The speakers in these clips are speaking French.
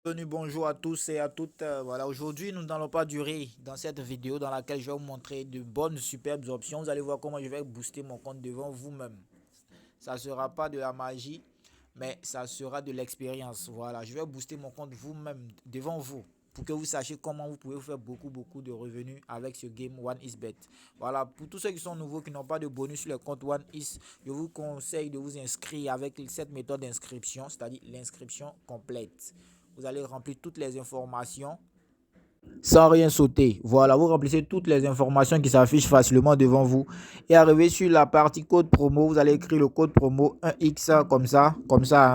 Bienvenue, bonjour à tous et à toutes. Voilà, aujourd'hui, nous n'allons pas durer dans cette vidéo dans laquelle je vais vous montrer de bonnes, superbes options. Vous allez voir comment je vais booster mon compte devant vous-même. Ça ne sera pas de la magie, mais ça sera de l'expérience. Voilà, je vais booster mon compte vous-même devant vous pour que vous sachiez comment vous pouvez faire beaucoup de revenus avec ce game OneXBet. Voilà, pour tous ceux qui sont nouveaux, qui n'ont pas de bonus sur le compte OneX, je vous conseille de vous inscrire avec cette méthode d'inscription, c'est-à-dire l'inscription complète. Vous allez remplir toutes les informations sans rien sauter. Voilà, vous remplissez toutes les informations qui s'affichent facilement devant vous. Et arrivé sur la partie code promo, vous allez écrire le code promo 1X comme ça,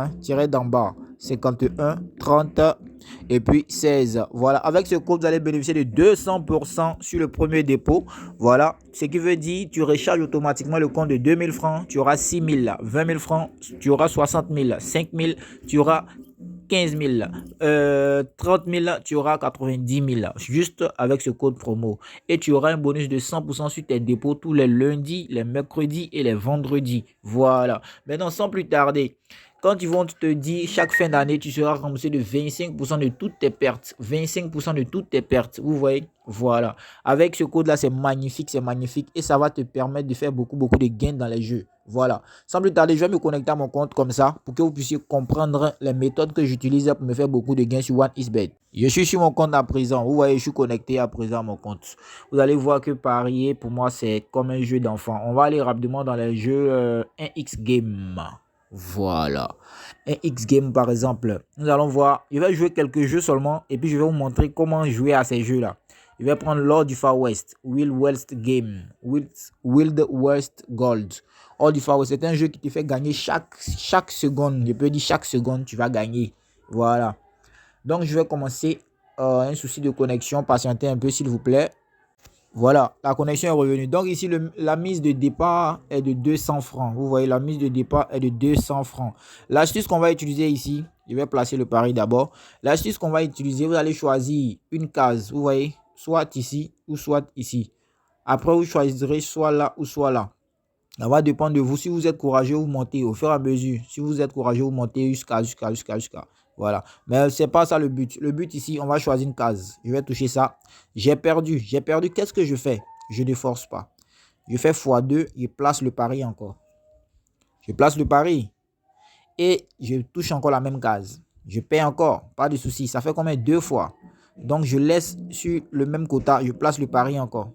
hein, tiré d'en bas. 51, 30 et puis 16. Voilà, avec ce code, vous allez bénéficier de 200% sur le premier dépôt. Voilà, ce qui veut dire tu recharges automatiquement le compte de 2000 francs, tu auras 6000, 20 000 francs, tu auras 60 000, 5000, tu auras 15 000, 30 000, tu auras 90 000 juste avec ce code promo. Et tu auras un bonus de 100% sur tes dépôts tous les lundis, les mercredis et les vendredis. Voilà. Maintenant, sans plus tarder, quand ils vont te dire chaque fin d'année, tu seras remboursé de 25% de toutes tes pertes. 25% de toutes tes pertes. Vous voyez? Voilà. Avec ce code-là, c'est magnifique, c'est magnifique. Et ça va te permettre de faire beaucoup de gains dans les jeux. Voilà. Sans plus tarder, je vais me connecter à mon compte comme ça pour que vous puissiez comprendre les méthodes que j'utilise pour me faire beaucoup de gains sur OneXBet. Je suis sur mon compte à présent. Vous voyez, je suis connecté à présent à mon compte. Vous allez voir que parier, pour moi, c'est comme un jeu d'enfant. On va aller rapidement dans les jeux 1X Game. Voilà. Un X Game, par exemple. Nous allons voir. Je vais jouer quelques jeux seulement et puis je vais vous montrer comment jouer à ces jeux-là. Je vais prendre Lord du Far West, Wild West Game, Wild West Gold. All du Far West, c'est un jeu qui te fait gagner chaque seconde. Je peux dire chaque seconde, tu vas gagner. Voilà. Donc, je vais commencer. Un souci de connexion. Patientez un peu, s'il vous plaît. Voilà, la connexion est revenue. Donc ici, la mise de départ est de 200 francs. Vous voyez, la mise de départ est de 200 francs. L'astuce qu'on va utiliser ici, je vais placer le pari d'abord. L'astuce qu'on va utiliser, vous allez choisir une case. Vous voyez, soit ici ou soit ici. Après, vous choisirez soit là ou soit là. Ça va dépendre de vous. Si vous êtes courageux, vous montez au fur et à mesure. Si vous êtes courageux, vous montez jusqu'à. Voilà. Mais c'est pas ça le but. Le but ici, on va choisir une case. Je vais toucher ça. J'ai perdu. J'ai perdu. Qu'est-ce que je fais? Je ne force pas. Je fais x2. Je place le pari encore. Je place le pari. Et je touche encore la même case. Je paie encore. Pas de souci. Ça fait combien? Deux fois. Donc, je laisse sur le même quota. Je place le pari encore.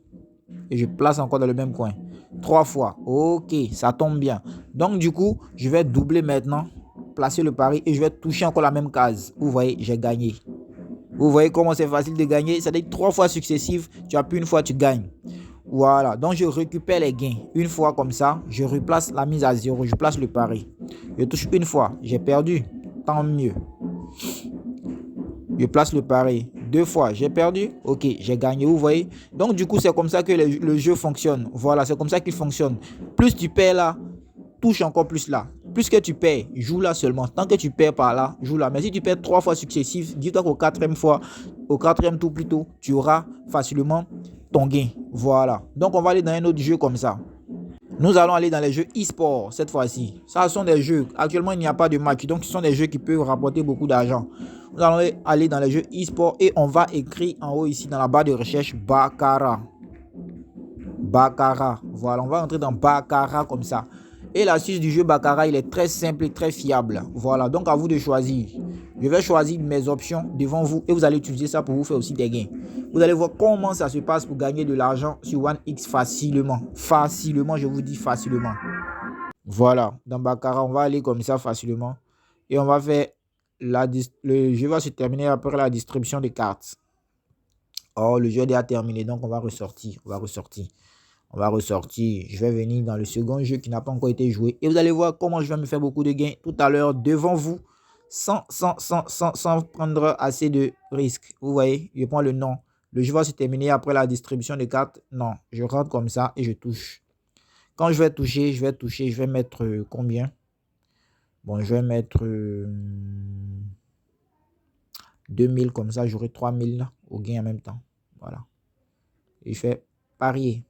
Et je place encore dans le même coin. Trois fois. Ok, ça tombe bien. Donc, du coup, je vais doubler maintenant, placer le pari et je vais toucher encore la même case. Vous voyez, j'ai gagné. Vous voyez comment c'est facile de gagner. C'est-à-dire trois fois successives, tu appuies une fois, tu gagnes. Voilà, donc je récupère les gains. Une fois comme ça, je replace la mise à zéro, je place le pari. Je touche une fois, j'ai perdu. Tant mieux. Je place le pari. Deux fois, j'ai perdu. Ok, j'ai gagné, vous voyez. Donc, du coup, c'est comme ça que le jeu fonctionne. Voilà, c'est comme ça qu'il fonctionne. Plus tu perds là, touche encore plus là. Plus que tu perds, joue là seulement. Tant que tu perds par là, joue là. Mais si tu perds trois fois successif, dis-toi qu'au quatrième fois, au quatrième tour plutôt, tu auras facilement ton gain. Voilà. Donc, on va aller dans un autre jeu comme ça. Nous allons aller dans les jeux e-sport cette fois-ci. Ça sont des jeux. Actuellement, il n'y a pas de match. Donc, ce sont des jeux qui peuvent rapporter beaucoup d'argent. Nous allons aller dans les jeux e-sport et on va écrire en haut ici dans la barre de recherche Baccarat. Baccarat. Voilà, on va entrer dans Baccarat comme ça. Et l'astuce du jeu Baccarat, il est très simple et très fiable. Voilà, donc à vous de choisir. Je vais choisir mes options devant vous et vous allez utiliser ça pour vous faire aussi des gains. Vous allez voir comment ça se passe pour gagner de l'argent sur OneX facilement. Facilement, je vous dis facilement. Voilà, dans Baccarat, on va aller comme ça facilement. Et on va faire le jeu va se terminer après la distribution des cartes. Oh, le jeu est déjà terminé, donc on va ressortir. On va ressortir. Je vais venir dans le second jeu qui n'a pas encore été joué. Et vous allez voir comment je vais me faire beaucoup de gains tout à l'heure devant vous. Sans prendre assez de risques. Vous voyez, je prends le non. Le jeu va se terminer après la distribution des cartes. Non, je rentre comme ça et je touche. Quand je vais toucher, je vais mettre combien? Bon, je vais mettre 2000 comme ça, j'aurai 3000 au gain en même temps. Voilà. Et je fais parier.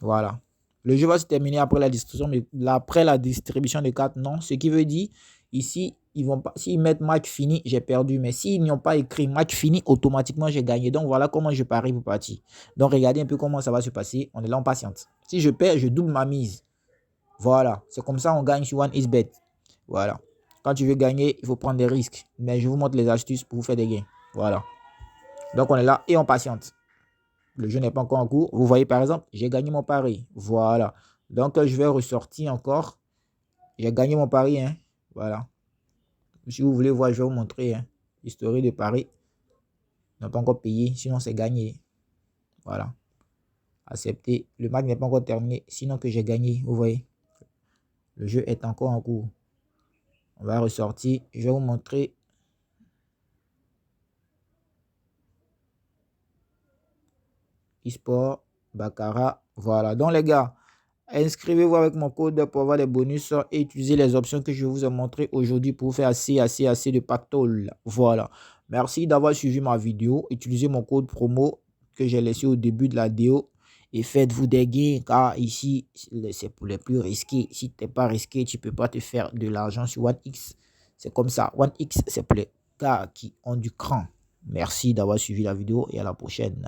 Voilà. Le jeu va se terminer après la distribution des cartes. Non, ce qui veut dire, ici, ils vont pas, s'ils mettent match fini, j'ai perdu. Mais s'ils n'ont pas écrit match fini, automatiquement, j'ai gagné. Donc, voilà comment je parie pour partir. Donc, regardez un peu comment ça va se passer. On est là, on patiente. Si je perds, je double ma mise. Voilà. C'est comme ça on gagne sur OneXBet. Voilà. Quand tu veux gagner, il faut prendre des risques. Mais je vous montre les astuces pour vous faire des gains. Voilà. Donc, on est là et on patiente. Le jeu n'est pas encore en cours. Vous voyez, par exemple, j'ai gagné mon pari. Voilà. Donc, je vais ressortir encore. J'ai gagné mon pari. Hein. Voilà. Si vous voulez voir, je vais vous montrer. Hein. Historique de pari. On n'a pas encore payé. Sinon, c'est gagné. Voilà. Accepter. Le match n'est pas encore terminé. Sinon que j'ai gagné. Vous voyez. Le jeu est encore en cours. On va ressortir. Je vais vous montrer. eSport, Baccarat. Voilà. Donc, les gars, inscrivez-vous avec mon code pour avoir des bonus et utilisez les options que je vous ai montrées aujourd'hui pour faire assez de pactole. Voilà. Merci d'avoir suivi ma vidéo. Utilisez mon code promo que j'ai laissé au début de la vidéo et faites-vous des gains car ici, c'est pour les plus risqués. Si tu n'es pas risqué, tu ne peux pas te faire de l'argent sur OneX. C'est comme ça. OneX, c'est pour les gars qui ont du cran. Merci d'avoir suivi la vidéo et à la prochaine.